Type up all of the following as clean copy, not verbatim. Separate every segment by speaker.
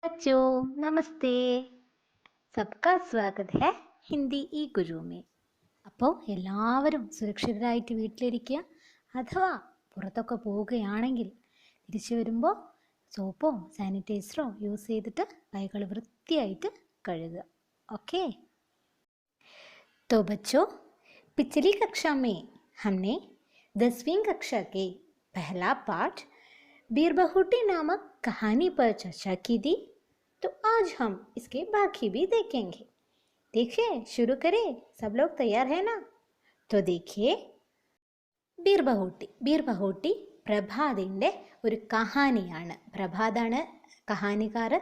Speaker 1: बच्चों नमस्ते. सबका स्वागत है ഹിന്ദി ഈ ഗുരുമേ. അപ്പോൾ എല്ലാവരും സുരക്ഷിതരായിട്ട് വീട്ടിലിരിക്കുക. അഥവാ പുറത്തൊക്കെ പോവുകയാണെങ്കിൽ തിരിച്ചു വരുമ്പോൾ സോപ്പോ സാനിറ്റൈസറോ യൂസ് ചെയ്തിട്ട് കൈകൾ വൃത്തിയായിട്ട് കഴുകുക. ഓക്കെ. तो बच्चों, पिछली कक्षा में हमने 10वीं कक्षा के पहला पाठ बीरबहुटी नामक कहानी पर चर्चा की थी. तो आज हम इसके बाकी भी देखेंगे. देखिए, शुरू करें. सब लोग तैयार है ना? तो देखिए, ബീർബഹൂട്ടി പ്രഭാതിൻ്റെ ഒരു കഹാനിയാണ്. പ്രഭാതാണ് കഹാനിക്കാർ.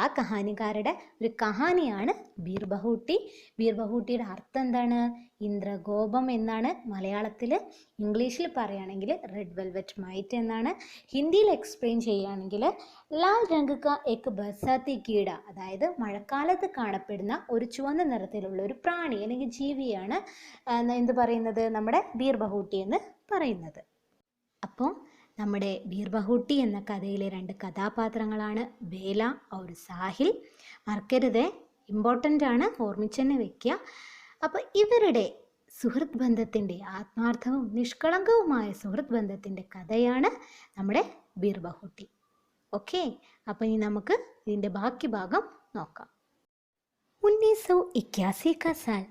Speaker 1: ആ കഹാനിക്കാരുടെ ഒരു കഹാനിയാണ് ബീർബഹൂട്ടി. ബീർബഹൂട്ടിയുടെ അർത്ഥം എന്താണ്? ഇന്ദ്രഗോപം എന്നാണ് മലയാളത്തിൽ. ഇംഗ്ലീഷിൽ പറയുകയാണെങ്കിൽ റെഡ് വെൽവെറ്റ് മൈറ്റ് എന്നാണ്. ഹിന്ദിയിൽ എക്സ്പ്ലെയിൻ ചെയ്യുകയാണെങ്കിൽ ലാൽ രംഗ് കാ എക് ബർസാത്തി കീട, അതായത് മഴക്കാലത്ത് കാണപ്പെടുന്ന ഒരു ചുവന്ന നിറത്തിലുള്ള ഒരു പ്രാണി അല്ലെങ്കിൽ ജീവിയാണ് എന്ത് പറയുന്നത്, നമ്മുടെ ബീർബഹൂട്ടി എന്ന് പറയുന്നത്. അപ്പോൾ നമ്മുടെ ബീർബഹൂട്ടി എന്ന കഥയിലെ രണ്ട് കഥാപാത്രങ്ങളാണ് ബേല और സാഹിൽ. മറക്കരുത്, ഇമ്പോർട്ടൻ്റ് ആണ്, ഓർമ്മിച്ച് തന്നെ വെക്കുക. അപ്പോൾ ഇവരുടെ സുഹൃത്ത് ബന്ധത്തിൻ്റെ, ആത്മാർത്ഥവും നിഷ്കളങ്കവുമായ സുഹൃത്ത് ബന്ധത്തിൻ്റെ കഥയാണ് നമ്മുടെ ബീർബഹൂട്ടി. ഓക്കെ. അപ്പോൾ ഇനി നമുക്ക് ഇതിൻ്റെ ബാക്കി ഭാഗം നോക്കാം. 1981 का साल,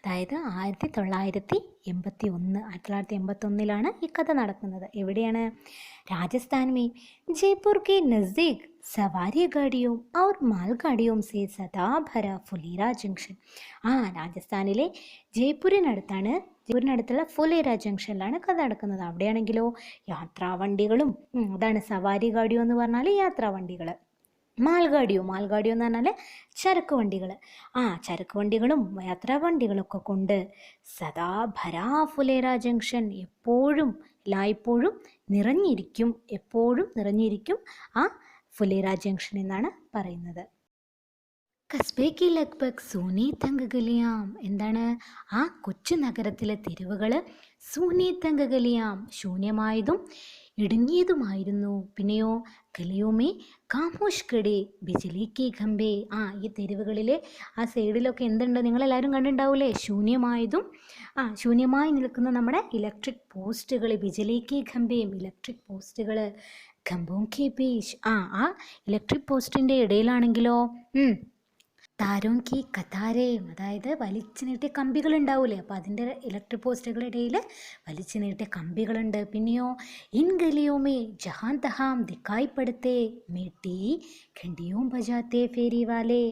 Speaker 1: അതായത് 1981 ഈ കഥ നടക്കുന്നത്. എവിടെയാണ്? രാജസ്ഥാൻ में जयपुर के नज़दीक सवारी गाड़ियों और मालगाड़ियों से सदा भरा फुलेरा जंक्शन. രാജസ്ഥാനിലെ ജയ്പൂരിനടുത്തുള്ള ഫുലേര ജംഗ്ഷനിലാണ് കഥ നടക്കുന്നത്. അവിടെയാണെങ്കിലോ യാത്രാവണ്ടികളും, അതാണ് സവാരി ഗാഡിയോ എന്ന് പറഞ്ഞാൽ യാത്രാവണ്ടികൾ. മാൽഗാഡിയോ എന്ന് പറഞ്ഞാൽ ചരക്ക് വണ്ടികൾ. ചരക്ക് വണ്ടികളും യാത്രാവണ്ടികളൊക്കെ കൊണ്ട് സദാ ഭരാ ഫുലേര ജംഗ്ഷൻ, എല്ലായ്പ്പോഴും നിറഞ്ഞിരിക്കും ആ ഫുലേര ജംഗ്ഷൻ എന്നാണ് പറയുന്നത്. കസ്ബേക്ക് ലഗ്ഭഗ് സൂനി തങ്ക് ഗലിയാം, എന്താണ്? ആ കൊച്ചു നഗരത്തിലെ തെരുവുകൾ സൂനി തങ്ക് ഗലിയാം, ശൂന്യമായതും ഇടുങ്ങിയതുമായിരുന്നു. പിന്നെയോ ഗലിയോമേ കാമോഷ് കടേ ബിജലി കി ഖംബേ, ഈ തെരുവുകളിൽ ആ സൈഡിലൊക്കെ എന്തുണ്ട്? നിങ്ങളെല്ലാവരും കണ്ടിട്ടുണ്ടാവൂലേ? ശൂന്യമായി നിൽക്കുന്ന നമ്മുടെ ഇലക്ട്രിക് പോസ്റ്റുകൾ, ബിജലി കി ഖംബേം, ഇലക്ട്രിക് പോസ്റ്റുകൾ. ഖംബോം കി ബീച്ച്, ആ ഇലക്ട്രിക് പോസ്റ്റിൻ്റെ ഇടയിലാണെങ്കിലോ താരോം കി കതാരേം, അതായത് വലിച്ചു നീട്ടിയ കമ്പികൾ ഉണ്ടാവൂലേ, അപ്പോൾ അതിൻ്റെ ഇലക്ട്രിക് പോസ്റ്റുകളുടെ ഇടയിൽ വലിച്ചു നീട്ടിയ കമ്പികളുണ്ട്. പിന്നെയോ ഇൻ ഗലിയോമേ ജഹാൻ തഹാം ദിക്കായി പടുത്തേ മീട്ടി ഖണ്ടിയോം ബജാത്തേ ഫേരി വാലേ,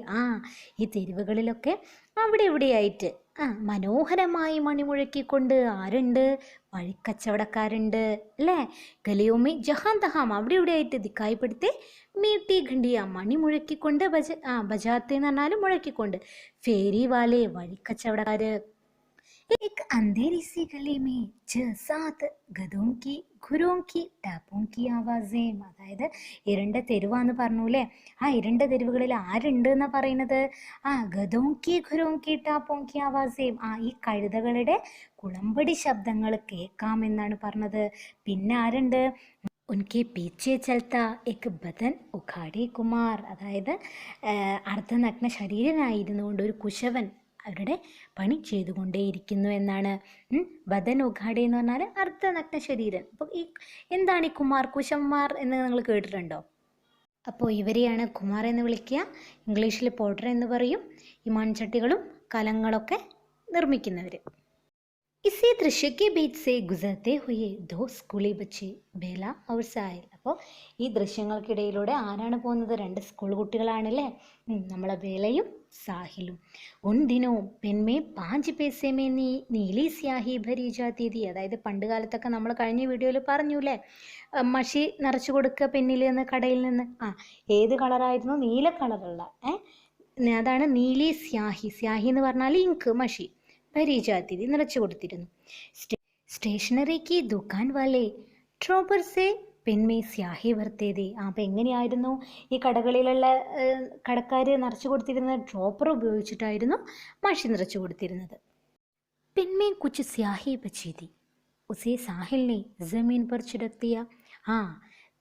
Speaker 1: ഈ തെരുവുകളിലൊക്കെ അവിടെ ഇവിടെയായിട്ട് മനോഹരമായി മണിമുഴക്കിക്കൊണ്ട് ആരുണ്ട്? വഴിക്കച്ചവടക്കാരുണ്ട് അല്ലേ? ഗലിയോമേ ജഹാൻ തഹാം, അവിടെ ഇവിടെയായിട്ട് ദിക്കായിപ്പെടുത്തേ മീട്ടി ഖണ്ടിയ, മണി മുഴക്കിക്കൊണ്ട്, ബജാത്തെ എന്ന് പറഞ്ഞാലും മുഴക്കിക്കൊണ്ട്, ഫേരി വാലേ വഴിക്കച്ചവടക്കാർ. एक अंधेरी सी गली में 6-7 ഗദോം കി ഖുരോം കി ടാപ്പോം കി ആവാസേം, അതായത് ഇരുണ്ട തെരുവാന്ന് പറഞ്ഞൂലേ, ആ ഇരുണ്ട തെരുവുകളിൽ ആരുണ്ട് എന്നാ പറയുന്നത്? ഗദോം കി ഖുരോം കി ടാപ്പോം കി ആവാസേം, ഈ കഴുതകളുടെ കുളമ്പടി ശബ്ദങ്ങൾ കേൾക്കാമെന്നാണ് പറഞ്ഞത്. പിന്നെ ആരുണ്ട്? ഉൻകെ പീച്ചെ ചൽത്ത എക് ബദൻ ഉഖാടി കുമാർ, അതായത് അർദ്ധനഗ്ന ശരീരനായിരുന്നു കൊണ്ട് ഒരു കുശവൻ അവരുടെ പണി ചെയ്തുകൊണ്ടേയിരിക്കുന്നു എന്നാണ്. ബദൻ ഉഖാടി എന്ന് പറഞ്ഞാൽ അർദ്ധനഗ്ന ശരീരൻ. അപ്പോൾ എന്താണ് ഈ കുശവന്മാർ എന്ന് നിങ്ങൾ കേട്ടിട്ടുണ്ടോ? അപ്പോൾ ഇവരെയാണ് കുമാർ എന്ന് വിളിക്കുക. ഇംഗ്ലീഷിൽ പോട്ടർ എന്ന് പറയും. ഈ മൺചട്ടികളും കലങ്ങളൊക്കെ നിർമ്മിക്കുന്നവർ. इसी दृश्य के बीच से गुजरते हुए दो स्कूली बच्चे ബേല और സാഹിൽ. അപ്പോൾ ഈ ദൃശ്യങ്ങൾക്കിടയിലൂടെ ആരാണ് പോകുന്നത്? രണ്ട് സ്കൂൾ കുട്ടികളാണല്ലേ, നമ്മളെ ബേലയും സാഹിലും. ഉൻ ദിനോ പെൻമേ 5 പൈസേ മേ നീലി സ്യാഹി ഭരി ജാത്തി തി, അതായത് പണ്ട് കാലത്തൊക്കെ നമ്മൾ കഴിഞ്ഞ വീഡിയോയിൽ പറഞ്ഞൂലേ, മഷി നിറച്ചു കൊടുക്കുക പെന്നിൽ നിന്ന്, കടയിൽ നിന്ന്. ഏത് കളറായിരുന്നു? നീല കളറുള്ള, അതാണ് നീലി സ്യാഹി. സ്യാഹി എന്ന് പറഞ്ഞാൽ ഇങ്ക്, മഷി. ഭരി ജാത്തി തി, നിറച്ചു കൊടുത്തിരുന്നു. സ്റ്റേഷനറി കി ദുക്കാൻ വാലേ ട്രോപ്പർ സേ പെൻമേ സ്യാഹി ഭർത്തേതേ, അപ്പം എങ്ങനെയായിരുന്നു ഈ കടകളിലുള്ള കടക്കാർ നിറച്ചു കൊടുത്തിരുന്നത്? ഡ്രോപ്പർ ഉപയോഗിച്ചിട്ടായിരുന്നു മഷി നിറച്ചു കൊടുത്തിരുന്നത്. പെൻമേ കുച്ച് സ്യാഹി ബച്ചി തി ഉസേ സാഹിൽ നെ ജമീൻ പർ ചിടക് ദിയ,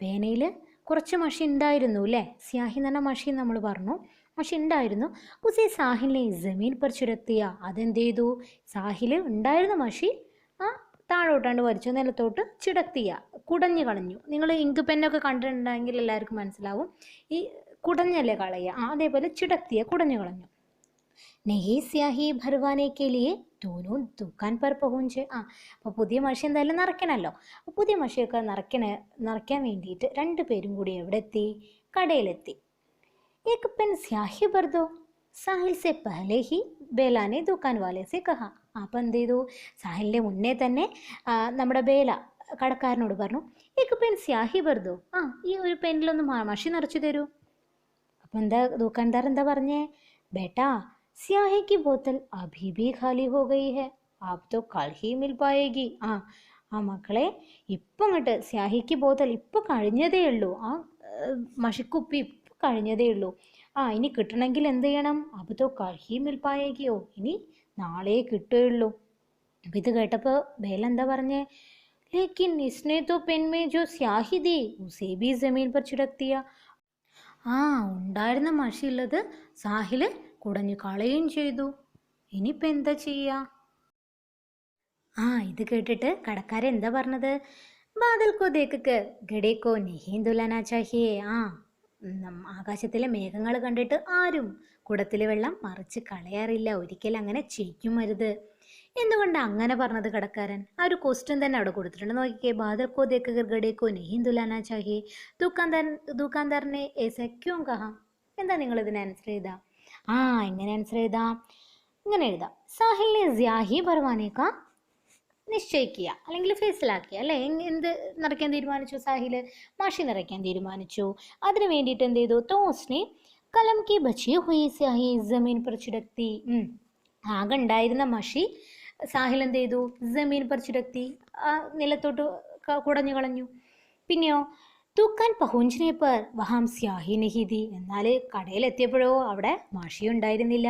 Speaker 1: പേനയിൽ കുറച്ച് മഷി ഉണ്ടായിരുന്നു അല്ലേ, സ്യാഹി എന്ന് പറഞ്ഞാൽ മഷി നമ്മൾ പറഞ്ഞു, മഷി ഉണ്ടായിരുന്നു. ഉസേ സാഹിലിനെ ജമീൻ പർ ചുരത്തിയ, അതെന്ത് ചെയ്തു, സാഹിൽ ഉണ്ടായിരുന്ന മഷി താഴോട്ടാണ്ട് വലിച്ചു നിലത്തോട്ട് ചിടത്തിയ, കുടഞ്ഞു കളഞ്ഞു. നിങ്ങൾ ഇങ്ക് പെന്നൊക്കെ കണ്ടിട്ടുണ്ടെങ്കിൽ എല്ലാവർക്കും മനസ്സിലാവും, ഈ കുടഞ്ഞല്ലേ കളയുക, അതേപോലെ ചിടത്തിയ, കുടഞ്ഞു കളഞ്ഞു. നെഹി സ്യാഹി ഭർവാനെ കെ ലിയെ ദോനോ ദുക്കാൻ പർ പഹുഞ്ചെ. അപ്പോൾ പുതിയ മഷി എന്തായാലും നിറയ്ക്കണമല്ലോ. അപ്പോൾ പുതിയ മഷിയൊക്കെ നിറയ്ക്കാൻ വേണ്ടിയിട്ട് രണ്ടുപേരും കൂടി എവിടെ എത്തി, കടയിലെത്തി. एक पेन स्याही भर दो, സാഹിൽ സെ പഹലെ ഹി ബേലാനെ ദുക്കാൻ വാലെ സെ കഹ. അപ്പം എന്ത് ചെയ്തു, സാഹിലിൻ്റെ മുന്നേ തന്നെ നമ്മുടെ ബേല കടക്കാരനോട് പറഞ്ഞു, ഏക്ക് പെൻ സ്യാഹി ഭർ ദോ, ഈ ഒരു പെന്നിലൊന്ന് മഷി നിറച്ചു തരൂ. അപ്പം എന്താ ദുക്കാൻദാർ എന്താ പറഞ്ഞേ, ബേട്ടാ സ്യാഹി കി ബോത്തൽ അഭി ഭി ഖാലി ഹോ ഗയി ഹെ, ആപ് തോ കൽ ഹി മിൽ പായേഗി. മക്കളെ, ഇപ്പം അങ്ങോട്ട് സ്യാഹിക്ക് ബോത്തൽ ഇപ്പം കഴിഞ്ഞതേ ഉള്ളൂ, മഷിക്കുപ്പി കഴിഞ്ഞതേ ഉള്ളൂ. ഇനി കിട്ടണമെങ്കിൽ എന്ത് ചെയ്യണം, അബത്തോ കഹി മിൽപ്പായേക്കിയോ, ഇനി നാളെ കിട്ടുകയുള്ളൂ. അപ്പം ഇത് കേട്ടപ്പോൾ ബേല എന്താ പറഞ്ഞേ, ലേക്കിൻ ഇസ്നെ തോ പെൻമേ ജോ സ്യാഹി ദി ഉസേ ബി ജമീൻ പർ ചിടക്തിയ. ഉണ്ടായിരുന്ന മഷിയുള്ളത് സാഹിൽ കുടഞ്ഞു കളയുകയും ചെയ്തു. ഇനിയിപ്പോൾ എന്താ ചെയ്യുക? ഇത് കേട്ടിട്ട് കടക്കാരൻ എന്താ പറഞ്ഞത്, ബാദൽ കോ ദേക്ക് ഗഡേ കോ നഹീ ദുലാനാ ചാഹിയേ. ആകാശത്തിലെ മേഘങ്ങൾ കണ്ടിട്ട് ആരും കുടത്തിലെ വെള്ളം മറിച്ച് കളയാറില്ല, ഒരിക്കലും അങ്ങനെ ചെയ്യും എന്തുകൊണ്ടാണ് അങ്ങനെ പറഞ്ഞത് കടക്കാരൻ? ഒരു ക്വസ്റ്റ്യൻ തന്നെ അവിടെ കൊടുത്തിട്ടുണ്ട്, നോക്കിക്കേ. ബാദൽ കോ ദേക്ക് ഗഡേ കോ നഹീ ദുലാനാ ചാഹിയേ, ദുക്കാൻദാറിനെ ഏസ ക്യോ കഹാ. എന്താ നിങ്ങൾ ഇതിന് ആൻസർ ചെയ്താ? എങ്ങനെ ആൻസർ ചെയ്താ? ഇങ്ങനെ എഴുതാം, സാഹിലിനെ സ്യാഹി ഭർവാനേക്കാ നിശ്ചയിക്കുക, അല്ലെങ്കിൽ ഫേസിലാക്കിയ, അല്ലേ? എന്ത് നിറയ്ക്കാൻ തീരുമാനിച്ചു? സാഹിൽ മഷി നിറയ്ക്കാൻ തീരുമാനിച്ചു. അതിന് വേണ്ടിയിട്ട് എന്ത് ചെയ്തു, തോസ്നെ കലം കി ബച്ചി ഹുയി സ്യാഹി ജമീൻ പർ ചിടക്തി. ആകെ ഉണ്ടായിരുന്ന മഷി സാഹിൽ എന്ത് ചെയ്തു, ജമീൻ പർ ചിടക്തി, നിലത്തോട്ട് കുടഞ്ഞു കളഞ്ഞു. പിന്നെയോ ദുക്കാൻ പഹുഞ്ചിനെ പർ വഹാം സ്യാഹി നഹീദി, എന്നാൽ കടയിലെത്തിയപ്പോഴോ അവിടെ മഷി ഉണ്ടായിരുന്നില്ല,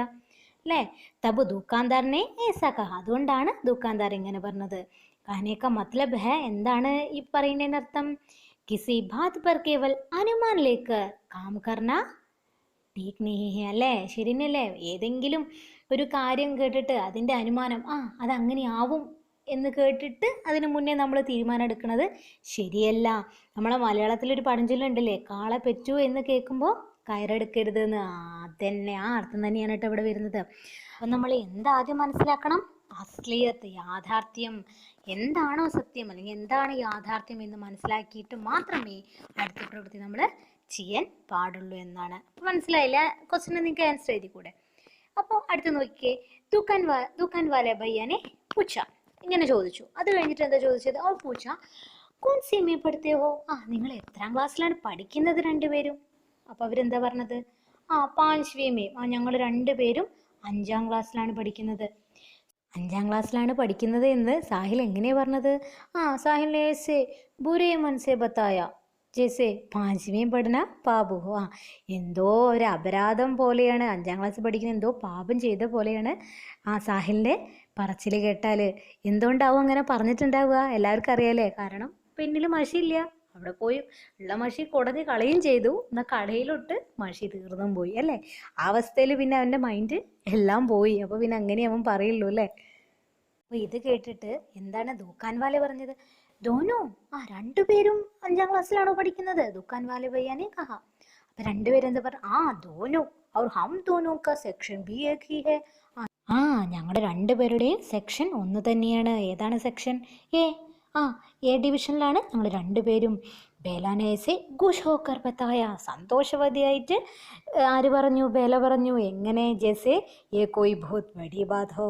Speaker 1: അല്ലേ? തബ് ദുക്കാൻദാറിനെ ഏസാ കഹ, അതുകൊണ്ടാണ് ദുക്കാൻദാർ ഇങ്ങനെ പറഞ്ഞത്. കഹനേക്ക മത്ലബ് ഹെ, എന്താണ് ഈ പറയുന്നതിനർത്ഥം? കിസി ബാത് പർ കേവൽ അനുമാൻ ലേക്കർ കാം കർന ടീക് നഹീ ഹെ, അല്ലേ? ശരിയല്ലേ? ഏതെങ്കിലും ഒരു കാര്യം കേട്ടിട്ട് അതിൻ്റെ അനുമാനം അതങ്ങനെയാവും എന്ന് കേട്ടിട്ട് അതിന് മുന്നേ നമ്മൾ തീരുമാനം എടുക്കുന്നത് ശരിയല്ല. നമ്മളെ മലയാളത്തിലൊരു പഴഞ്ചൊല്ലുണ്ടല്ലേ, കാള പെറ്റു എന്ന് കേൾക്കുമ്പോൾ കയറെടുക്കരുത് എന്ന്. അതന്നെ, അർത്ഥം തന്നെയാണ് കേട്ടോ ഇവിടെ വരുന്നത്. അപ്പം നമ്മൾ എന്താദ്യം മനസ്സിലാക്കണം? അസ്ലിയത്ത്, യാഥാർത്ഥ്യം. എന്താണോ സത്യം അല്ലെങ്കിൽ എന്താണ് യാഥാർത്ഥ്യം എന്ന് മനസ്സിലാക്കിയിട്ട് മാത്രമേ അടുത്ത പ്രവൃത്തി നമ്മൾ ചെയ്യാൻ പാടുള്ളൂ എന്നാണ്. അപ്പം മനസ്സിലായില്ല? ക്വസ്റ്റിന് നിങ്ങൾക്ക് ആൻസർ എഴുതി കൂടെ. അപ്പോൾ അടുത്ത് നോക്കിക്കേ, ദുക്കാൻ വാല ഭയ്യാനെ പൂച്ച, ഇങ്ങനെ ചോദിച്ചു. അത് കഴിഞ്ഞിട്ട് എന്താ ചോദിച്ചത്? പൂച്ച കോൺ സീമേ പഠിത്തേ ഹോ, നിങ്ങൾ എത്രാം ക്ലാസ്സിലാണ് പഠിക്കുന്നത് രണ്ടുപേരും? അപ്പോൾ അവരെന്താ പറഞ്ഞത്? പാഞ്ച്വേമേം, ഞങ്ങൾ രണ്ടുപേരും 5ാം ക്ലാസ്സിലാണ് പഠിക്കുന്നത്. 5ാം ക്ലാസ്സിലാണ് പഠിക്കുന്നത് എന്ന് സാഹിൽ എങ്ങനെയാണ് പറഞ്ഞത്? സാഹിൽ ഏസേ ബുരേ മനസേ ബത്തായ ജേസേ പാഞ്ച്വേം പഠന പാപു. എന്തോ ഒരു അപരാധം പോലെയാണ്, 5ാം ക്ലാസ് പഠിക്കുന്ന എന്തോ പാപം ചെയ്ത പോലെയാണ് സാഹിലിൻ്റെ പറച്ചിൽ കേട്ടാൽ. എന്തുകൊണ്ടാവും അങ്ങനെ പറഞ്ഞിട്ടുണ്ടാവുക? എല്ലാവർക്കും അറിയാലേ, കാരണം പെന്നിൽ മഷിയില്ല, അവിടെ പോയി ഉള്ള മഷി കുടഞ്ഞ് കളയും ചെയ്തു, എന്നാൽ കടയിലോട്ട് മഷി തീർന്നും പോയി, അല്ലേ? ആ അവസ്ഥയിൽ പിന്നെ അവൻ്റെ മൈൻഡ് എല്ലാം പോയി. അപ്പോൾ പിന്നെ അങ്ങനെ അവൻ പറയുള്ളൂ, അല്ലേ? അപ്പോൾ ഇത് കേട്ടിട്ട് എന്താണ് ദുക്കാൻ വാല പറഞ്ഞത്? ദോനോ, രണ്ടുപേരും 5ാം ക്ലാസ്സിലാണോ പഠിക്കുന്നത്? ദുക്കാൻ വാല ഭയ്യാനെ കഹ. അപ്പം രണ്ടുപേരും എന്താ പറഞ്ഞു? ദോനോ और हम दोनों का सेक्शन भी एक ही है. ഞങ്ങളുടെ രണ്ടുപേരുടെയും സെക്ഷൻ ഒന്ന് തന്നെയാണ്. ഏതാണ് സെക്ഷൻ? എ ഡിവിഷനിലാണ് ഞങ്ങൾ രണ്ടുപേരും. ബേലാനേസെ ഖുഷ് ഹോക്കർ ബത്തായ, സന്തോഷവതിയായിട്ട് ആര് പറഞ്ഞു? ബേല പറഞ്ഞു. എങ്ങനെ? ജേസെ ഏ കോയി ബഹുത് ബഡി ബാത് ഹോ,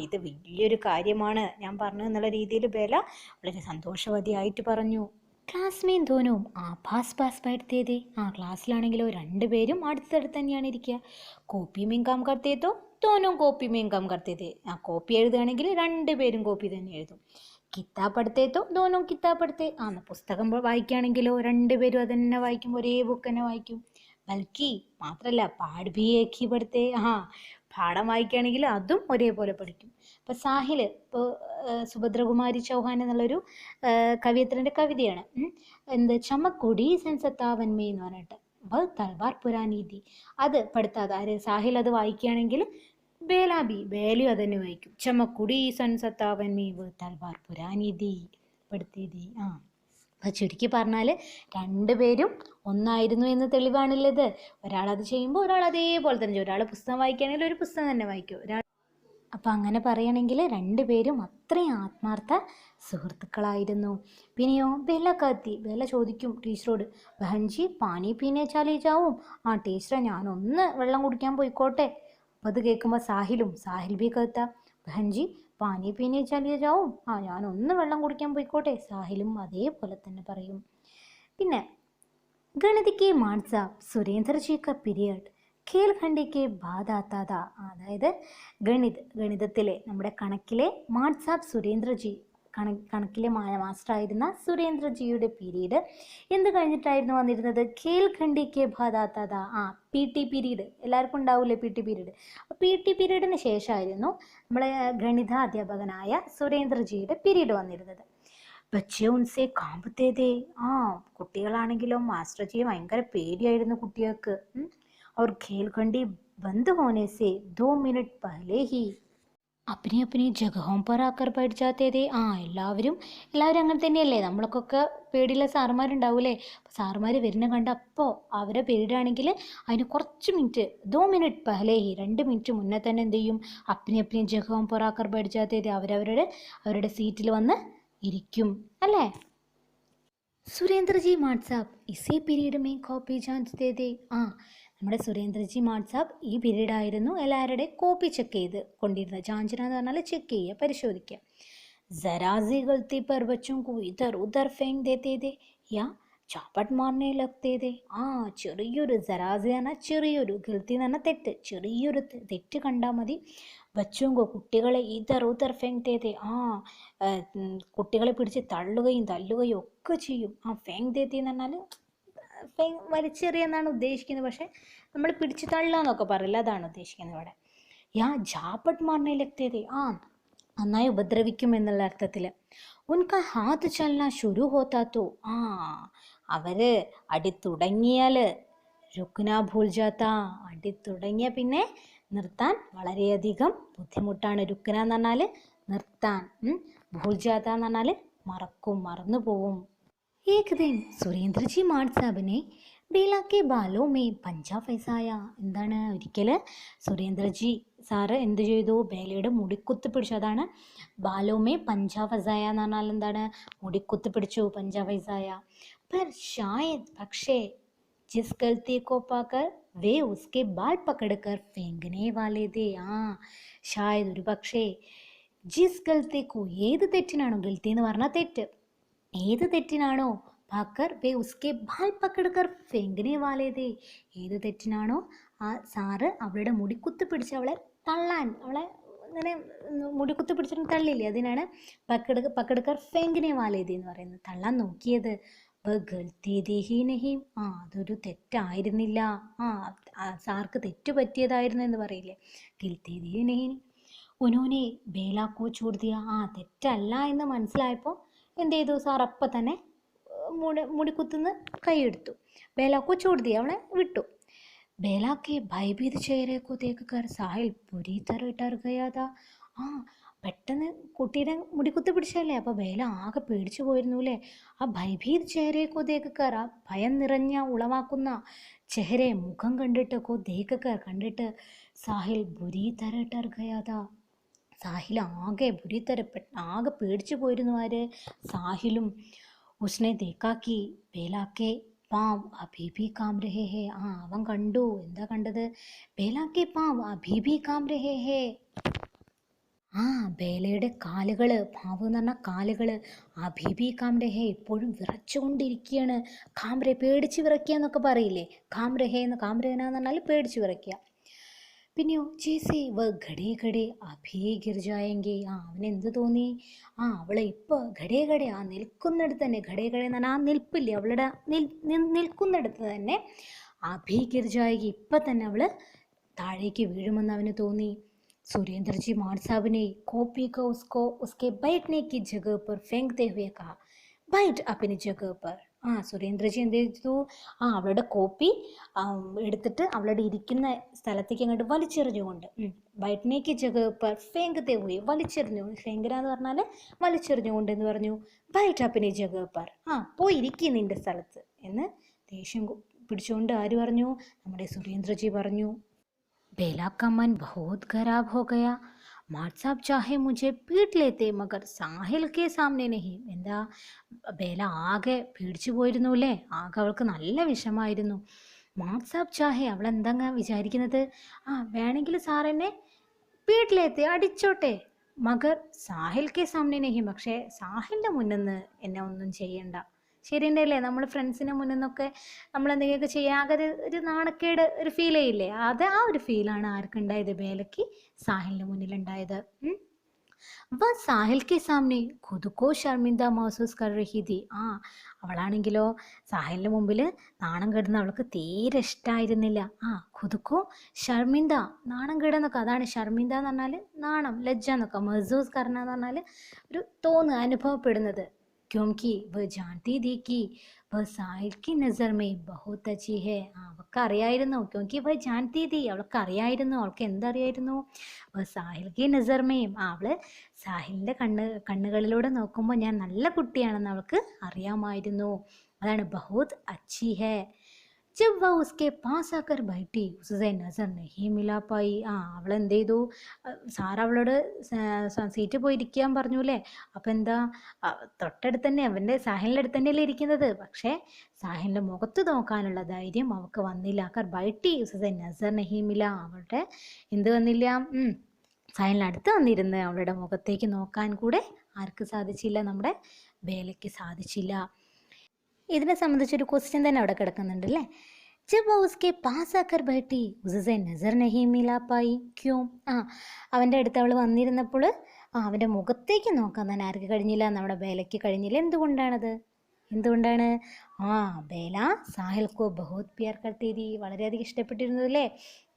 Speaker 1: ഇത് വലിയൊരു കാര്യമാണ് ഞാൻ പറഞ്ഞു എന്നുള്ള രീതിയിൽ ബേല വളരെ സന്തോഷവതിയായിട്ട് പറഞ്ഞു. ക്ലാസ്മേൻ തോനും പാസ് പാസ് പഠിത്തേതേ, ക്ലാസ്സിലാണെങ്കിലോ രണ്ടുപേരും അടുത്തടുത്ത് തന്നെയാണ് ഇരിക്കുക. കോപ്പി മീൻ കാം കർത്തേതോ തോനും കോപ്പി മീൻ കാം കർത്തേതേ, കോപ്പി എഴുതുകയാണെങ്കിൽ രണ്ടുപേരും കോപ്പി തന്നെ എഴുതും. കിതാബ് പഠിത്തേത്തോ ദോനോ കിതാബ് പഠിത്തേ, പുസ്തകം വായിക്കുകയാണെങ്കിലോ രണ്ടുപേരും അത് തന്നെ വായിക്കും, ഒരേ ബുക്ക് തന്നെ വായിക്കും. ബൽക്കി മാത്രമല്ല പാഠ് ഭി ഏക് ഹി പഠിത്തേ, പാഠം വായിക്കുകയാണെങ്കിൽ അതും ഒരേപോലെ പഠിക്കും. അപ്പോൾ സാഹിൽ ഇപ്പോൾ സുഭദ്രകുമാരി ചൗഹാൻ എന്നുള്ളൊരു കവിയത്രൻ്റെ കവിതയാണ്. എന്ത് ചമക്കുടി സെൻസത്താവന്മേ എന്ന് പറഞ്ഞിട്ട് വ തൽവാർ പുരാനി തി. അത് പഠിത്താതെ ആര് സാഹിൽ അത് വായിക്കുകയാണെങ്കിൽ ബേലാബി ബേലിയും അതന്നെ വായിക്കും. ചമക്കുടി സെൻസത്താവന്മേ വ തൽവാർ പുരാനി തി പെടുത്തിയതി. അപ്പോൾ ചുരുക്കി പറഞ്ഞാൽ രണ്ടുപേരും ഒന്നായിരുന്നു എന്ന് തെളിവാണുള്ളത്. ഒരാളത് ചെയ്യുമ്പോൾ ഒരാൾ അതേപോലെ തന്നെ ചെയ്യും. ഒരാൾ പുസ്തകം വായിക്കുകയാണെങ്കിൽ ഒരു പുസ്തകം തന്നെ വായിക്കും. അപ്പം അങ്ങനെ പറയുകയാണെങ്കിൽ രണ്ടുപേരും അത്രയും ആത്മാർത്ഥ സുഹൃത്തുക്കളായിരുന്നു. പിന്നെയോ ബെല്ല കത്തി, ബെല്ല ചോദിക്കും ടീച്ചറോട്, ബഹൻജി പാനി പീനെ ചാലി ജാവും. ടീച്ചറെ ഞാനൊന്ന് വെള്ളം കുടിക്കാൻ പോയിക്കോട്ടെ. അപ്പോൾ അത് കേൾക്കുമ്പോൾ സാഹിൽ ബി കത്ത ബഹൻജി പാനി പീനെ ചാലി ജാവും. ഞാനൊന്ന് വെള്ളം കുടിക്കാൻ പോയിക്കോട്ടെ. സാഹിലും അതേപോലെ തന്നെ പറയും. പിന്നെ ഗണിതയ്ക്ക് മാൺസാബ് സുരേന്ദ്രജി ക പീരിയഡ് ഖേൽ ഖണ്ഡിക്ക് ബാധാത്താത. അതായത് ഗണിതത്തിലെ നമ്മുടെ കണക്കിലെ മാൺസാബ് സുരേന്ദ്രജി, കണക്കിലെ മാസ്റ്ററായിരുന്ന സുരേന്ദ്രജിയുടെ പീരീഡ് എന്ത് കഴിഞ്ഞിട്ടായിരുന്നു വന്നിരുന്നത്? ഖേൽ ഖണ്ഡിക്ക് ബാധാത്താത. PT പീരീഡ് എല്ലാവർക്കും ഉണ്ടാവില്ലേ PT പീരീഡ്. PT പീരീഡിന് ശേഷമായിരുന്നു നമ്മളെ ഗണിതാധ്യാപകനായ സുരേന്ദ്രജിയുടെ പീരീഡ് വന്നിരുന്നത്. ബച്ചേ ഉൻസെ കാമ്പത്തേതേ. കുട്ടികളാണെങ്കിലും മാസ്റ്റർജിയെ ഭയങ്കര പേടിയായിരുന്നു കുട്ടികൾക്ക്. और खेल खंडी बंद होने से 2 मिनट पहले ही अपनी अपनी जगहों पर आकर बैठ जाते थे. എല്ലാവരും അങ്ങനെ തന്നെയല്ലേ. നമ്മൾക്കൊക്കെ പേടിയുള്ള സാറുമാരുണ്ടാവൂലേ. സാറുമാർ വരുന്ന കണ്ട് അപ്പോൾ അവരെ പേടിയാണെങ്കിൽ അതിന് കുറച്ച് minute 2 minute Pehle he 2 minute മുന്നേ തന്നെ എന്ത് ചെയ്യും? അപ്നി അപ്നി ജഗഹോം पर आकर बैठ जाते थे. അവരുടെ സീറ്റിൽ വന്ന് ഇരിക്കും അല്ലേ. സുരേന്ദ്രജി മാട്സാബ് ഇസേ പീരീഡ് മേ കോപ്പി ജാഞ്ച് ദേ. നമ്മുടെ സുരേന്ദ്രജി മാട്സാബ് ഈ പീരീഡായിരുന്നു എല്ലാവരുടെ കോപ്പി ചെക്ക് ചെയ്ത് കൊണ്ടിരുന്നത്. ജാഞ്ചന എന്ന് പറഞ്ഞാൽ ചെക്ക് ചെയ്യുക, പരിശോധിക്കുക. ജറാസി ഗൾത്തി പർ ബച്ചോं को इधर उधर फेंक देते थे या ചാപ്പട്ട് മാർനെ ലഗ്തേ थे. ചെറിയൊരു ജറാസി എന്നാൽ ചെറിയൊരു, ഗൾത്തി എന്ന് പറഞ്ഞാൽ തെറ്റ്, ചെറിയൊരു തെറ്റ് കണ്ടാൽ മതി. ബച്ചോങ്കോ കുട്ടികളെ ഇതർ ഉദർ ഫെങ്തേ थे. കുട്ടികളെ പിടിച്ച് തള്ളുകയും തല്ലുകയും ഒക്കെ ചെയ്യും. ഫെങ്തേ എന്ന് പറഞ്ഞാൽ വലിച്ചെറിയെന്നാണ് ഉദ്ദേശിക്കുന്നത്. പക്ഷെ നമ്മൾ പിടിച്ച് തള്ളുക എന്നൊക്കെ പറയില്ല, അതാണ് ഉദ്ദേശിക്കുന്നത് ഇവിടെ. ജാപ്പട്ട് മാർനെ ലഗ്തേ थे. നന്നായി ഉപദ്രവിക്കും എന്നുള്ള അർത്ഥത്തിൽ. ഉൻകാ ഹാത്ത് ചലന ശുരു ഹോത്താ തോ. അവര് അടി തുടങ്ങിയാൽ രുക്ന ഭൂൽ ജാത്താ. അടി തുടങ്ങിയ പിന്നെ നിർത്താൻ വളരെയധികം ബുദ്ധിമുട്ടാണ്. രുക്ന എന്ന് പറഞ്ഞാൽ നിർത്താൻ, ഭൂൽ ജാത്ത എന്ന് പറഞ്ഞാൽ മറന്നു പോവും. एक दिन സുരേന്ദ്രജി മാട്സാബിനെ ബേലാക്കെ ബാലോ മേ പഞ്ചാ ഫൈസായ. എന്താണ് ഒരിക്കൽ സുരേന്ദ്രജി സാറ് എന്ത് ചെയ്തു? ബേലയുടെ മുടിക്കുത്തി പിടിച്ചു. അതാണ് ബാലോമേ പഞ്ചാ ഫൈസായ എന്ന് പറഞ്ഞാൽ എന്താണ്? മുടിക്കുത്തി പിടിച്ചു, പഞ്ചാ ഫൈസായ. പർ ഷായത് പക്ഷേ ജിസ് ഗൽത്തി കോ പാക്കർ വേ ഉസ്കെ ബാൽ പക്കടുക്കർ ഫെങ്കനെ വാലേ थे. ഷായത് ഒരു പക്ഷേ ജിസ് ഗൽത്തി കോ ഏത് തെറ്റിനാണോ, ഗൽത്തി എന്ന് പറഞ്ഞാൽ തെറ്റ്, ഏത് തെറ്റിനാണോ പാക്കർ വേ ഉസ്കെ ബാൽ പക്കടുക്കർ ഫെങ്കനെ വാലേ थे. ഏത് തെറ്റിനാണോ സാറ് അവളുടെ മുടിക്കുത്തി പിടിച്ച് അവളെ തള്ളാൻ, അവളെ ഇങ്ങനെ മുടിക്കുത്തി പിടിച്ചിട്ട് തള്ളില്ലേ, അതിനാണ് പക്കടുക്കർ ഫെങ്കനെ വാലേ थे എന്ന് പറയുന്നത്. തള്ളാൻ നോക്കിയത്. ഗൽത്തി ദേഹി നഹീം. അതൊരു തെറ്റായിരുന്നില്ല. സാർക്ക് തെറ്റ് പറ്റിയതായിരുന്നു എന്ന് പറയില്ലേ, ഗൽത്തി ദേഹി നഹീം. ഉനോനെ ബേലാക്കോ ചോട് ദിയ. തെറ്റല്ല എന്ന് മനസ്സിലായപ്പോൾ എന്ത് ചെയ്തു? സാർ അപ്പം തന്നെ മുടിക്കുത്തുനിന്ന് കൈയെടുത്തു. ബേലാക്കോ ചോട് ദിയ, അവളെ വിട്ടു. ബേലാക്കെ ഭയഭീത് ചേരേക്കോ തേക്കർ സാഹിൽ പുരി തര ഡർ ഗയാ താ. പെട്ടെന്ന് കുട്ടിയുടെ മുടിക്കുത്തി പിടിച്ചല്ലേ, അപ്പോൾ ബേല ആകെ പേടിച്ചു പോയിരുന്നു അല്ലേ. ഭയഭീത് ചേരേക്കോ തേക്കർ, ഭയം നിറഞ്ഞ ഉളവാക്കുന്ന ചെഹരെ മുഖം കണ്ടിട്ട് ദേക്കർ കണ്ടിട്ട് സാഹിൽ ബുരി തര ഡർ ഗയാ താ. സാഹിൽ ആകെ ആകെ പേടിച്ചു പോയിരുന്നു. ആര്? സാഹിലും. ഉസ്നെ ദേക്കാക്കി ബേലാക്കെ പാം അഭി ഭി കാം രഹേ ഹേ. അവൻ കണ്ടു. എന്താ കണ്ടത്? ബേലാക്കെ പാം അഭി ഭി കാം രഹേ ഹേ. ബേലയുടെ കാലുകൾ, പാവ് എന്ന് പറഞ്ഞാൽ കാലുകൾ, അഭി ഭി കാം രഹേ ഇപ്പോഴും വിറച്ചുകൊണ്ടിരിക്കുകയാണ്. കാംരെ പേടിച്ച് വിറയ്ക്കുക എന്നൊക്കെ പറയില്ലേ, കാം രഹേന്ന്. കാം രഹന എന്ന് പറഞ്ഞാൽ പേടിച്ച് വിറയ്ക്കുക. പിന്നെയോ ജേസേ വ ഘടേ ഘടേ അഭി ഗിർ ജായെങ്കി. അവനെന്ത് തോന്നി? അവളെ ഇപ്പോൾ ഘടേ ഘടേ നിൽക്കുന്നിടത്ത് തന്നെ, ഘടേ ഘടേ എന്ന് പറഞ്ഞാൽ നിൽപ്പില്ലേ, അവളുടെ നിൽക്കുന്നിടത്ത് തന്നെ അഭി ഗിർ ജായെങ്കി, ഇപ്പം തന്നെ അവൾ താഴേക്ക് വീഴുമെന്ന് അവന് തോന്നി. सुरेंद्र जी मान साहब ने कॉपी को उसको उसके बैठने की जगह पर फेंकते हुए कहा, बैठ अपनी जगह पर. ആ സുരേന്ദ്രജി എന്ത് ചെയ്തു? അവളുടെ കോപ്പി എടുത്തിട്ട് അവളുടെ ഇരിക്കുന്ന സ്ഥലത്തേക്ക് അങ്ങോട്ട് വലിച്ചെറിഞ്ഞുകൊണ്ട് ബൈഠ്നേക്ക് ജഗഹ് പർ ഫേങ്ക്തേ ഹുയേ, വലിച്ചെറിഞ്ഞു. ഫേങ്കര എന്ന് പറഞ്ഞാൽ വലിച്ചെറിഞ്ഞുകൊണ്ട് എന്ന് പറഞ്ഞു. ബൈഠ് അപ്നി ജഗഹ് പർ, പോയി ഇരിക്കുക നിന്റെ സ്ഥലത്ത് എന്ന് ദേഷ്യം പിടിച്ചുകൊണ്ട് ആര് പറഞ്ഞു? നമ്മുടെ സുരേന്ദ്രജി പറഞ്ഞു. बेला का मन बहुत खराब हो गया. माट साहब चाहे मुझे पीट लेते मगर സാഹിൽ के सामने नहीं. എന്താ ബേല ആകെ പേടിച്ചു പോയിരുന്നു അല്ലേ? ആകെ അവൾക്ക് നല്ല വിഷമായിരുന്നു. മാട്ട് സാബ് ചാഹെ, അവൾ എന്താ വിചാരിക്കുന്നത്? വേണമെങ്കിൽ സാറെന്നെ പീട്ടിലെത്തി അടിച്ചോട്ടെ, മഗർ സാഹിൽ കെ സാമനെ നഹി, പക്ഷേ സാഹിലിൻ്റെ മുന്നിൽ നിന്ന് എന്നെ ഒന്നും ചെയ്യണ്ട. ശരിയല്ലേ? നമ്മൾ ഫ്രണ്ട്സിന് മുന്നിൽ നിന്നൊക്കെ നമ്മൾ എന്തെങ്കിലുമൊക്കെ ചെയ്യാതെ ഒരു നാണക്കേട് ഒരു ഫീൽ ചെയ്യില്ലേ? ആ ഒരു ഫീലാണ് ആർക്കുണ്ടായത്? ബേലയ്ക്ക് സാഹിലിൻ്റെ മുന്നിലുണ്ടായത്. വ സാഹിൽ കെ സാമനെ ഖുദ് കോ ശർമിന്ദ മഹസൂസ് കർ രഹി ഥി. അവളാണെങ്കിലോ സാഹിലിൻ്റെ മുമ്പിൽ നാണം കെടുന്ന അവൾക്ക് തീരെ ഇഷ്ടമായിരുന്നില്ല. ഖുദ് കോ ശർമിന്ദ, നാണം കെടുന്നൊക്കെ, അതാണ് ശർമിന്ദ എന്ന് പറഞ്ഞാൽ നാണം, ലജ്ജ എന്നൊക്കെ. മഹസൂസ് കർണ എന്ന് പറഞ്ഞാൽ ഒരു അനുഭവപ്പെടുന്നത്. क्योंकि वह जानती थी कि वह साहिल की नज़र में बहुत अच्छी है. അവൾക്ക് അറിയായിരുന്നു. क्योंकि वह जानती थी, അവൾക്ക് അറിയായിരുന്നു. അവൾക്ക് എന്തറിയായിരുന്നു? വ സാഹിൽ കി നസർ മേം, അവള് സാഹിലിൻ്റെ കണ്ണുകളിലൂടെ നോക്കുമ്പോൾ ഞാൻ നല്ല കുട്ടിയാണെന്ന് അവൾക്ക് അറിയാമായിരുന്നു. അതാണ് ബഹുത് അച്ചി ഹേ. जब वह उसके पास आकर बैठी उससे नजर नहीं मिला पाई. അവൾ എന്ത് ചെയ്തു? സാർ അവളോട് സീറ്റ് പോയിരിക്കാൻ പറഞ്ഞു അല്ലേ? അപ്പം എന്താ, തൊട്ടടുത്ത് തന്നെ അവൻ്റെ സാഹിലിൻ്റെ അടുത്ത് തന്നെയല്ലേ ഇരിക്കുന്നത്. പക്ഷേ സാഹിലിൻ്റെ മുഖത്ത് നോക്കാനുള്ള ധൈര്യം അവൾക്ക് വന്നില്ല. കർ ബൈട്ടി ഉസേ നസർ നഹി മില, അവളുടെ എന്ത് വന്നില്ല? സാഹിലിൻ്റെ അടുത്ത് വന്നിരുന്ന് അവളുടെ മുഖത്തേക്ക് നോക്കാൻ കൂടെ ആർക്ക് സാധിച്ചില്ല? നമ്മുടെ ബേലയ്ക്ക് സാധിച്ചില്ല. ഇതിനെ സംബന്ധിച്ചൊരു ക്വസ്റ്റ്യൻ തന്നെ അവിടെ കിടക്കുന്നുണ്ട് അല്ലേ? ജബ് ഉസ്കെ പാസ് ആക്കർ ബൈഠി ഉസ്സേ നസർ നഹി മിലാ പായി ക്യോം. അവൻ്റെ അടുത്ത് അവൾ വന്നിരുന്നപ്പോൾ അവൻ്റെ മുഖത്തേക്ക് നോക്കാൻ തന്നെ ആർക്ക് കഴിഞ്ഞില്ല? നമ്മുടെ ബേലയ്ക്ക് കഴിഞ്ഞില്ല. എന്തുകൊണ്ടാണ്? ബേല സാഹിൽ കോ ബഹുത് പ്യാർ കർത്തി ഥി, വളരെയധികം ഇഷ്ടപ്പെട്ടിരുന്നു അല്ലേ?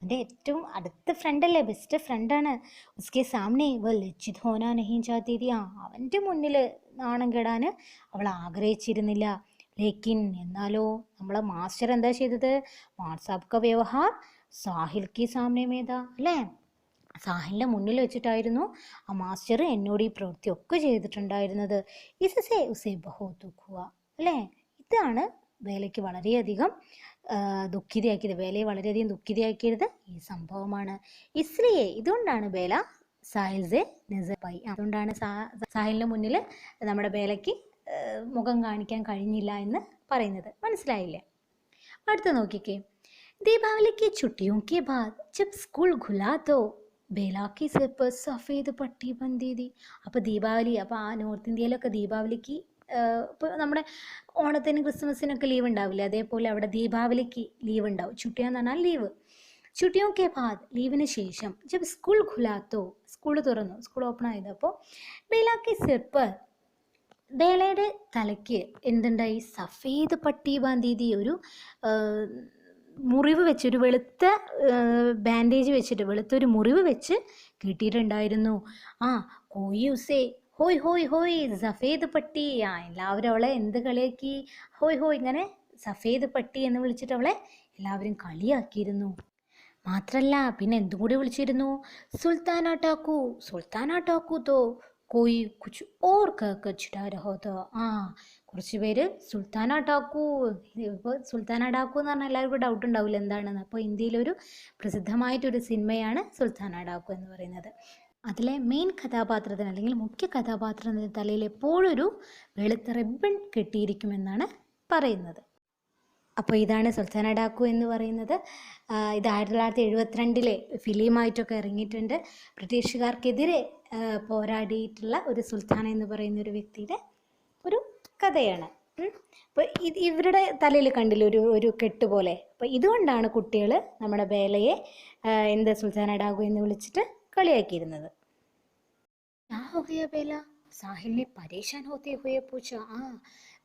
Speaker 1: എൻ്റെ ഏറ്റവും അടുത്ത ഫ്രണ്ടല്ലേ, ബെസ്റ്റ് ഫ്രണ്ടാണ്. ഉസ്കെ സാമനെ വ ലജ്ജിത് ഹോനാ നഹി ചാഹത്തി ഥി, അവൻ്റെ മുന്നിൽ നാണം കെടാൻ അവൾ ആഗ്രഹിച്ചിരുന്നില്ല. ലേക്കിൻ, എന്നാലോ നമ്മളെ മാസ്റ്റർ എന്താ ചെയ്തത്? വാട്സാപ്പ് ക വ്യവഹാർ സാഹിൽ കി സാമനെ മേത, അല്ലേ? സാഹിലിൻ്റെ മുന്നിൽ വെച്ചിട്ടായിരുന്നു ആ മാസ്റ്റർ എന്നോട് ഈ പ്രവൃത്തി ഒക്കെ ചെയ്തിട്ടുണ്ടായിരുന്നത്. ഇസേ ഉസേ ബഹുത് ദുഃഖ് ഹുവാ, അല്ലേ? ഇതാണ് ബേലയ്ക്ക് വളരെയധികം ദുഃഖിതയാക്കിയത്. ബേലയെ വളരെയധികം ദുഃഖിതയാക്കിയത് ഈ സംഭവമാണ്. ഇസ്ലിയെ, ഇതുകൊണ്ടാണ് ബേല സാഹിൽ സെ നസർ പായി, അതുകൊണ്ടാണ് സാഹിലിൻ്റെ മുന്നിൽ നമ്മുടെ ബേലയ്ക്ക് മുഖം കാണിക്കാൻ കഴിഞ്ഞില്ല എന്ന് പറയുന്നത്. മനസ്സിലായില്ലേ? അടുത്ത നോക്കിക്കേ. ദീപാവലി की छुट्टियों के बाद जब स्कूल खुला तो बेला की सिर पर सफ़ेद पट्टी बंधी थी. അപ്പോൾ ദീപാവലി, അപ്പോൾ ആ നോർത്ത് ഇന്ത്യയിലൊക്കെ ദീപാവലിക്ക് ഇപ്പോൾ നമ്മുടെ ഓണത്തിന് ക്രിസ്മസിനൊക്കെ ലീവ് ഉണ്ടാവില്ലേ? അതേപോലെ അവിടെ ദീപാവലിക്ക് ലീവ് ഉണ്ടാവും. ചുട്ടിയെന്ന് പറഞ്ഞാൽ ലീവ്. ചുട്ടിയോ കെ ബാദ്, ലീവിന് ശേഷം ജബ് സ്കൂൾ ഖുലാത്തോ, സ്കൂൾ തുറന്നു, സ്കൂൾ ഓപ്പൺ ആയതപ്പോൾ ബേല की सिर पर, ബേലയുടെ തലയ്ക്ക് എന്തുണ്ടായി? സഫേദ് പട്ടി ബാന്തിതി, ഒരു മുറിവ് വെച്ച്, ഒരു വെളുത്ത ബാൻഡേജ് വെച്ചിട്ട്, വെളുത്തൊരു മുറിവ് വെച്ച് കിട്ടിയിട്ടുണ്ടായിരുന്നു. കോയി ഉസേ ഹോയ് ഹോയ് ഹോയ് സഫേദ് പട്ടി. എല്ലാവരും അവളെ എന്ത് കളിയാക്കി? ഹോയ് ഹോയ്, ഇങ്ങനെ സഫേദ് പട്ടി എന്ന് വിളിച്ചിട്ട് അവളെ എല്ലാവരും കളിയാക്കിയിരുന്നു. മാത്രല്ല പിന്നെ എന്തും കൂടി വിളിച്ചിരുന്നു? സുൽത്താന ടാക്കു. സുൽത്താന ടാക്കു തോ കോയി കുച്ച് ഓർ ചിടാ രഹോ തോ. കുറച്ച് പേര് സുൽത്താന ടാക്കു, ഇപ്പോൾ സുൽത്താന ടാക്കു എന്ന് പറഞ്ഞാൽ എല്ലാവർക്കും ഡൗട്ട് ഉണ്ടാവില്ല എന്താണെന്ന്. അപ്പോൾ ഇന്ത്യയിലൊരു പ്രസിദ്ധമായിട്ടൊരു സിനിമയാണ് സുൽത്താന ടാക്കു എന്ന് പറയുന്നത്. അതിലെ മെയിൻ കഥാപാത്രത്തിന് അല്ലെങ്കിൽ മുഖ്യ കഥാപാത്രത്തിൻ്റെ തലയിൽ എപ്പോഴും ഒരു വെളുത്ത റിബൺ കെട്ടിയിരിക്കുമെന്നാണ് പറയുന്നത്. അപ്പോൾ ഇതാണ് സുൽത്താന ടാക്കു എന്ന് പറയുന്നത്. ഇത് 1972 ഫിലിമായിട്ടൊക്കെ ഇറങ്ങിയിട്ടുണ്ട്. ബ്രിട്ടീഷുകാർക്കെതിരെ പോരാടിയിട്ടുള്ള ഒരു സുൽത്താന എന്ന് പറയുന്ന ഒരു വ്യക്തിയുടെ ഒരു കഥയാണ്. അപ്പോൾ ഇവരുടെ തലയിൽ കണ്ടില്ല ഒരു കെട്ട് പോലെ. അപ്പോൾ ഇതുകൊണ്ടാണ് കുട്ടികൾ നമ്മുടെ ബേലയെ എന്ത് സുൽത്താന ടാക്കു എന്ന് വിളിച്ചിട്ട് കളിയാക്കിയിരുന്നത്. ബേല സാഹിലിനെ പരേശാൻ ഹോത്തെ ഹുയെ പൂച്ച.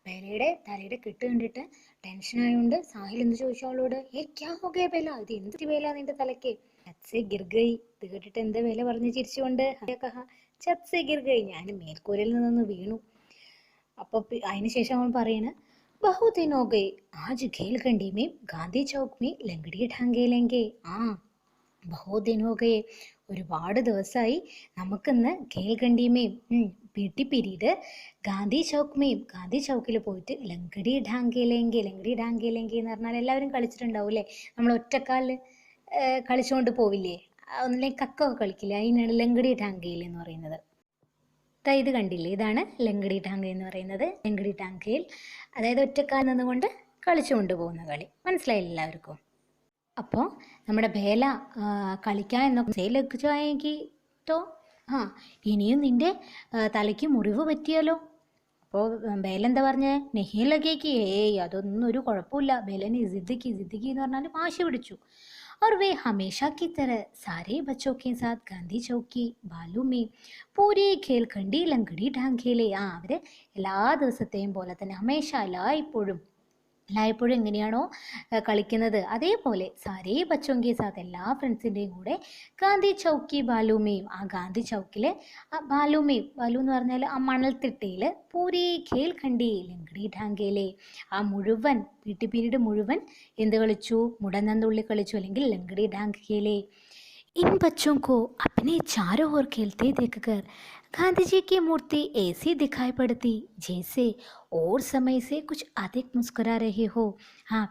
Speaker 1: ബേലയുടെ തലയുടെ കെട്ട് കണ്ടിട്ട് ടെൻഷനായോണ്ട് സാഹിൽ എന്ത് ചോദിച്ചു അവളോട്? ക്യാ ഹോ ഗയ ബേല, ഇത് എന്ത് ബേല നിന്റെ തലയ്ക്ക്? ഛത്ത് സെ ഗിർ ഗയി. ഇത് കേട്ടിട്ട് എന്താ വില പറഞ്ഞ് ചിരിച്ചുകൊണ്ട് കഹ ഛത്ത് സെ ഗിർ ഗയി, ഞാൻ മേൽക്കൂരയിൽ നിന്നൊന്ന് വീണു. അപ്പോൾ അതിനുശേഷം അവൻ പറയണ് बहुत दिन हो गए, आज घेलकंडी में गांधी चौक में लंगड़ी ढांगे लेंगे. ആ बहुत दिन हो गए, ഒരുപാട് ദിവസമായി നമുക്കിന്ന് ഖേൽഖണ്ഡിമേയും PT പീരീഡ് ഗാന്ധി ചൗക്കിൽ പോയിട്ട് ലങ്കടി ഢാങ്കേലെങ്കി എന്ന് പറഞ്ഞാൽ എല്ലാവരും കളിച്ചിട്ടുണ്ടാവും അല്ലേ? നമ്മൾ ഒറ്റക്കാലിൽ കളിച്ചുകൊണ്ട് പോവില്ലേ, ഒന്നില്ലെങ്കിൽ കക്കൊക്കെ കളിക്കില്ലേ, അതിനാണ് ലങ്കടി ഢാങ്കേൽ എന്ന് പറയുന്നത്. ഇത് കണ്ടില്ലേ, ഇതാണ് ലങ്കടി ടാങ്ക എന്ന് പറയുന്നത്. ലങ്കടി ടാങ്കയിൽ അതായത് ഒറ്റക്കാൽ നിന്നുകൊണ്ട് കളിച്ചുകൊണ്ട് പോകുന്ന കളി. മനസ്സിലായില്ല എല്ലാവർക്കും? അപ്പോൾ നമ്മുടെ ഭേല കളിക്കാൻ എന്നൊക്കെ ലഗ്ജായെങ്കിട്ടോ ഇനിയും നിൻ്റെ തലയ്ക്ക് മുറിവ് പറ്റിയാലോ? അപ്പോൾ ബേല എന്താ പറഞ്ഞേ? നെഹി ലഗേക്ക്, അതൊന്നും ഒരു കുഴപ്പമില്ല. ബേലന് ജിദ്ദിക്ക് എന്ന് പറഞ്ഞാൽ വാശി പിടിച്ചു. और वे हमेशा की तरह सारे बच्चों के साथ गांधी चौक की बालू में पूरी खेलखंडी लंगड़ी ढांग खेले. അവർ എല്ലാ ദിവസത്തെയും പോലെ തന്നെ ഹമേഷ എല്ലായ്പ്പോഴും എങ്ങനെയാണോ കളിക്കുന്നത് അതേപോലെ സാരേ ബച്ചോങ്കി സാത്ത് എല്ലാ ഫ്രണ്ട്സിൻ്റെയും കൂടെ ഗാന്ധി ചൗക്കി ബാലുമേയും, ആ ഗാന്ധി ചൗക്കിലെ ബാലു എന്ന് പറഞ്ഞാൽ ആ മണൽത്തിട്ടയിൽ പൂരി ഖേൽഖണ്ഡി ലങ്കടി ഢാങ്കയിലെ ആ മുഴുവൻ PT പീരീഡ് മുഴുവൻ എന്ത് കളിച്ചു? മുടനന്തുള്ളി കളിച്ചു, അല്ലെങ്കിൽ ലങ്കടി ഢാങ്കയിലെ. इन बच्चों को अपने चारों ओर खेलते देखकर गांधी जी की मूर्ति ऐसी दिखाई पड़ती जैसे और समय से कुछ अधिक मुस्कुरा रहे हो.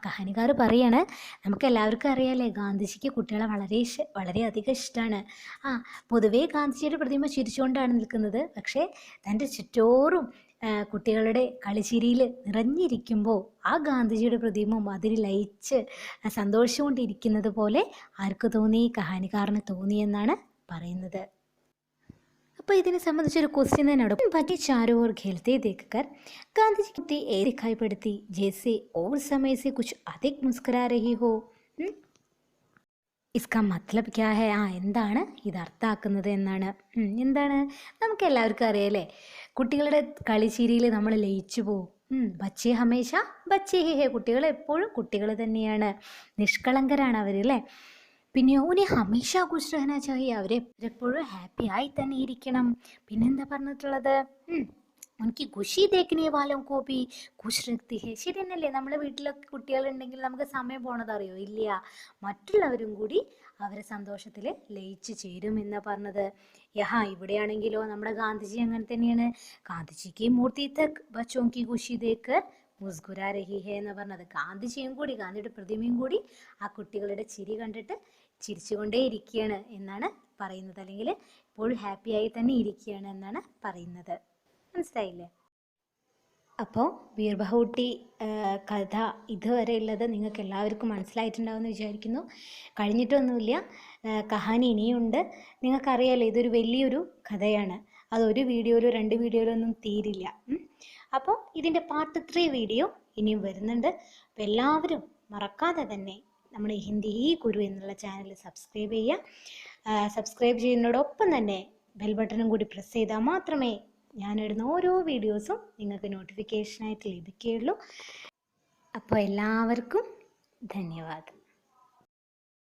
Speaker 1: കഹാനികാർ പറയാണ്, നമുക്ക് എല്ലാവർക്കും അറിയാലേ ഗാന്ധിജിക്ക് കുട്ടികളെ വളരെയധികം ഇഷ്ടമാണ്. പൊതുവേ ഗാന്ധിജിയുടെ പ്രതിമ ചിരിച്ചുകൊണ്ടാണ് നിൽക്കുന്നത്. പക്ഷേ തൻ്റെ ചുറ്റോറും കുട്ടികളുടെ കളിച്ചിരിയിൽ നിറഞ്ഞിരിക്കുമ്പോൾ ആ ഗാന്ധിജിയുടെ പ്രതിമ അതിൽ ലയിച്ച് സന്തോഷിച്ചുകൊണ്ടിരിക്കുന്നത് പോലെ ആർക്ക് തോന്നി? കഹാനികാരന് തോന്നിയെന്നാണ് പറയുന്നത്. അപ്പോൾ ഇതിനെ സംബന്ധിച്ചൊരു ക്വസ്റ്റ്യൻ തന്നെ ഉണ്ട്. ബാക്കി चारों ओर खेलते देखकर गांधी जी दिखाई पड़ती जैसे और समय से कुछ अधिक मुस्कुरा रही हो. ഇസ്കാ മത്ലബ് ക്യാ ഹെ? എന്താണ് ഇത് അർത്ഥാക്കുന്നത് എന്നാണ്. എന്താണ്? നമുക്ക് എല്ലാവർക്കും അറിയാലേ, കുട്ടികളുടെ കളിച്ചിരിയിൽ നമ്മൾ ലയിച്ചു പോവും. ബച്ചേ ഹമേശ ബച്ചേ ഹേ, കുട്ടികൾ എപ്പോഴും കുട്ടികൾ തന്നെയാണ്, നിഷ്കളങ്കരാണ് അവർ അല്ലേ. പിന്നെ ഉനി ഹമേശ ഖുഷ് രഹനാ ചാഹിയെ, അവരെപ്പോഴും ഹാപ്പി ആയി തന്നെ ഇരിക്കണം. പിന്നെന്താ പറഞ്ഞിട്ടുള്ളത്? ഉനക്ക് ഖുഷി ദേഖ്നെ വാലോം കോ ഭി ഖുഷ് രഖ്തി ഹെ. ശരി തന്നെയല്ലേ? നമ്മുടെ വീട്ടിലൊക്കെ കുട്ടികളുണ്ടെങ്കിൽ നമുക്ക് സമയം പോണതറിയോ? ഇല്ല, മറ്റുള്ളവരും കൂടി അവരെ സന്തോഷത്തിൽ ലയിച്ച് ചേരും എന്നാണ് പറഞ്ഞത്. ഇവിടെയാണെങ്കിലോ നമ്മുടെ ഗാന്ധിജി അങ്ങനെ തന്നെയാണ്. ഗാന്ധിജിക്ക് മൂർത്തി തക് ബച്ചോം കി ഖുഷി ദേഖ് മുസ്കുരാ രഹി ഹെ എന്ന് പറഞ്ഞത്. ഗാന്ധിയുടെ പ്രതിമയും കൂടി ആ കുട്ടികളുടെ ചിരി കണ്ടിട്ട് ചിരിച്ചുകൊണ്ടേ ഇരിക്കുകയാണ് എന്നാണ് പറയുന്നത്. അല്ലെങ്കിൽ എപ്പോഴും ഹാപ്പിയായി തന്നെ ഇരിക്കുകയാണ് എന്നാണ് പറയുന്നത്. മനസ്സിലായില്ലേ? അപ്പോൾ വീർ ബഹൂട്ടി കഥ ഇതുവരെ ഉള്ളത് നിങ്ങൾക്ക് എല്ലാവർക്കും മനസ്സിലായിട്ടുണ്ടാവുമെന്ന് വിചാരിക്കുന്നു. കഴിഞ്ഞിട്ടൊന്നുമില്ല, കഹാനി ഇനിയുണ്ട്. നിങ്ങൾക്കറിയാമല്ലോ, ഇതൊരു വലിയൊരു കഥയാണ്. അതൊരു വീഡിയോയിലോ 2 വീഡിയോയിലോ ഒന്നും തീരില്ല. അപ്പോൾ ഇതിൻ്റെ പാർട്ട് 3 വീഡിയോ ഇനിയും വരുന്നുണ്ട്. അപ്പോൾ എല്ലാവരും മറക്കാതെ തന്നെ നമ്മുടെ ഹിന്ദി ഗുരു എന്നുള്ള ചാനൽ സബ്സ്ക്രൈബ് ചെയ്യുക. സബ്സ്ക്രൈബ് ചെയ്യുന്നതോടൊപ്പം തന്നെ ബെൽ ബട്ടണും കൂടി പ്രസ് ചെയ്താൽ മാത്രമേ ഞാനിടുന്ന ഓരോ വീഡിയോസും നിങ്ങൾക്ക് നോട്ടിഫിക്കേഷനായിട്ട് ലഭിക്കുകയുള്ളൂ. അപ്പോൾ എല്ലാവർക്കും ധന്യവാദം.